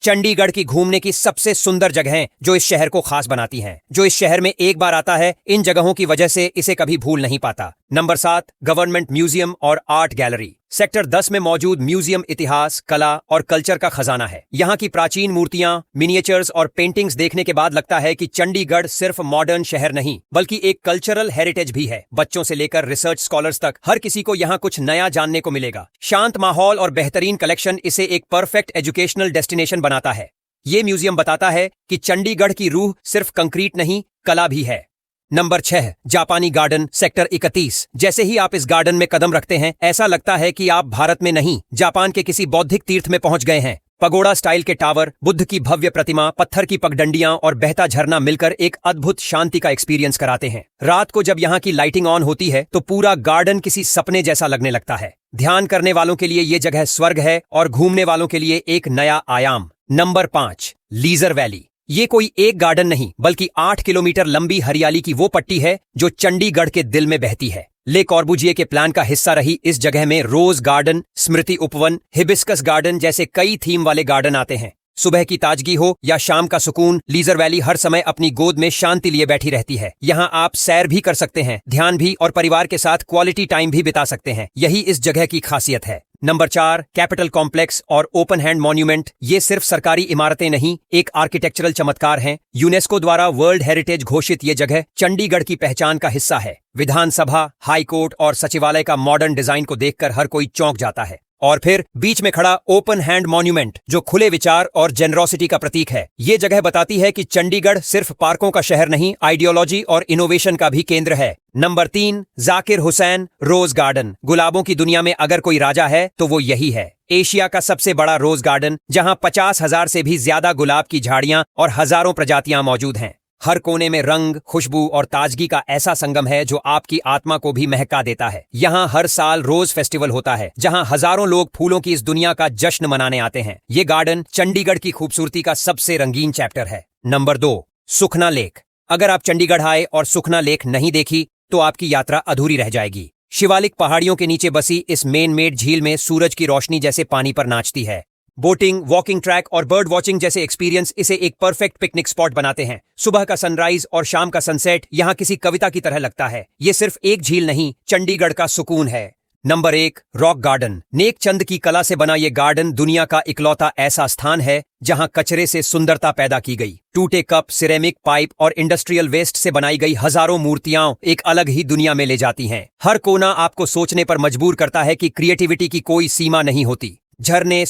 चंडीगढ़ की घूमने की सबसे सुंदर जगहें जो इस शहर को खास बनाती हैं। जो इस शहर में एक बार आता है, इन जगहों की वजह से इसे कभी भूल नहीं पाता। नंबर 7, गवर्नमेंट म्यूजियम और आर्ट गैलरी। सेक्टर 10 में मौजूद म्यूजियम इतिहास, कला और कल्चर का खजाना है। यहाँ की प्राचीन मूर्तियां, मिनिएचर्स और पेंटिंग्स देखने के बाद लगता है कि चंडीगढ़ सिर्फ मॉडर्न शहर नहीं बल्कि एक कल्चरल हेरिटेज भी है। बच्चों से लेकर रिसर्च स्कॉलर्स तक हर किसी को यहाँ कुछ नया जानने को मिलेगा। शांत माहौल और बेहतरीन कलेक्शन इसे एक परफेक्ट एजुकेशनल डेस्टिनेशन बनाता है। ये म्यूजियम बताता है कि चंडीगढ़ की रूह सिर्फ कंक्रीट नहीं, कला भी है। नंबर 6, जापानी गार्डन, सेक्टर 31। जैसे ही आप इस गार्डन में कदम रखते हैं, ऐसा लगता है कि आप भारत में नहीं, जापान के किसी बौद्धिक तीर्थ में पहुंच गए हैं। पगोड़ा स्टाइल के टावर, बुद्ध की भव्य प्रतिमा, पत्थर की पगडंडियां और बहता झरना मिलकर एक अद्भुत शांति का एक्सपीरियंस कराते हैं। रात को जब यहाँ की लाइटिंग ऑन होती है तो पूरा गार्डन किसी सपने जैसा लगने लगता है। ध्यान करने वालों के लिए ये जगह स्वर्ग है और घूमने वालों के लिए एक नया आयाम। Number 5, leisure valley. ये कोई एक गार्डन नहीं बल्कि 8 किलोमीटर लंबी हरियाली की वो पट्टी है जो चंडीगढ़ के दिल में बहती है। ले कॉर्बुजिए के प्लान का हिस्सा रही इस जगह में रोज गार्डन, स्मृति उपवन, हिबिस्कस गार्डन जैसे कई थीम वाले गार्डन आते हैं। सुबह की ताजगी हो या शाम का सुकून, लीजर वैली हर समय अपनी गोद में शांति लिए बैठी रहती है। यहाँ आप सैर भी कर सकते हैं, ध्यान भी और परिवार के साथ क्वालिटी टाइम भी बिता सकते हैं। यही इस जगह की खासियत है। नंबर 4, कैपिटल कॉम्प्लेक्स और ओपन हैंड मॉन्यूमेंट। ये सिर्फ सरकारी इमारतें नहीं, एक आर्किटेक्चरल चमत्कार हैं। यूनेस्को द्वारा वर्ल्ड हेरिटेज घोषित ये जगह चंडीगढ़ की पहचान का हिस्सा है। विधानसभा, हाई कोर्ट और सचिवालय का मॉडर्न डिजाइन को देखकर हर कोई चौंक जाता है। और फिर बीच में खड़ा ओपन हैंड मॉन्यूमेंट जो खुले विचार और जेनरोसिटी का प्रतीक है। ये जगह बताती है कि चंडीगढ़ सिर्फ पार्कों का शहर नहीं, आइडियोलॉजी और इनोवेशन का भी केंद्र है। Number 3, Zakir Hussain rose garden. गुलाबों की दुनिया में अगर कोई राजा है तो वो यही है। एशिया का सबसे बड़ा रोज गार्डन, जहां 50,000 से भी ज्यादा गुलाब की झाड़ियां और हजारों प्रजातियां मौजूद हैं। हर कोने में रंग, खुशबू और ताजगी का ऐसा संगम है जो आपकी आत्मा को भी महका देता है। यहाँ हर साल रोज फेस्टिवल होता है, जहाँ हजारों लोग फूलों की इस दुनिया का जश्न मनाने आते हैं। ये गार्डन चंडीगढ़ की खूबसूरती का सबसे रंगीन चैप्टर है। नंबर 2, सुखना लेक। अगर आप चंडीगढ़ आए और सुखना लेक नहीं देखी तो आपकी यात्रा अधूरी रह जाएगी। शिवालिक पहाड़ियों के नीचे बसी इस मेन मेड झील में सूरज की रोशनी जैसे पानी पर नाचती है। बोटिंग, वॉकिंग ट्रैक और बर्ड वॉचिंग जैसे एक्सपीरियंस इसे एक परफेक्ट पिकनिक स्पॉट बनाते हैं। सुबह का सनराइज और शाम का सनसेट यहाँ किसी कविता की तरह लगता है। ये सिर्फ एक झील नहीं, चंडीगढ़ का सुकून है। Number 1, rock garden. Nek Chand की कला से बना ये गार्डन दुनिया का इकलौता ऐसा स्थान है जहाँ कचरे से सुंदरता पैदा की गई। टूटे कप, सिरेमिक पाइप और इंडस्ट्रियल वेस्ट से बनाई गई हजारों मूर्तियां एक अलग ही दुनिया में ले जाती हैं। हर कोना आपको सोचने पर मजबूर करता है कि क्रिएटिविटी की कोई सीमा नहीं होती। झरने,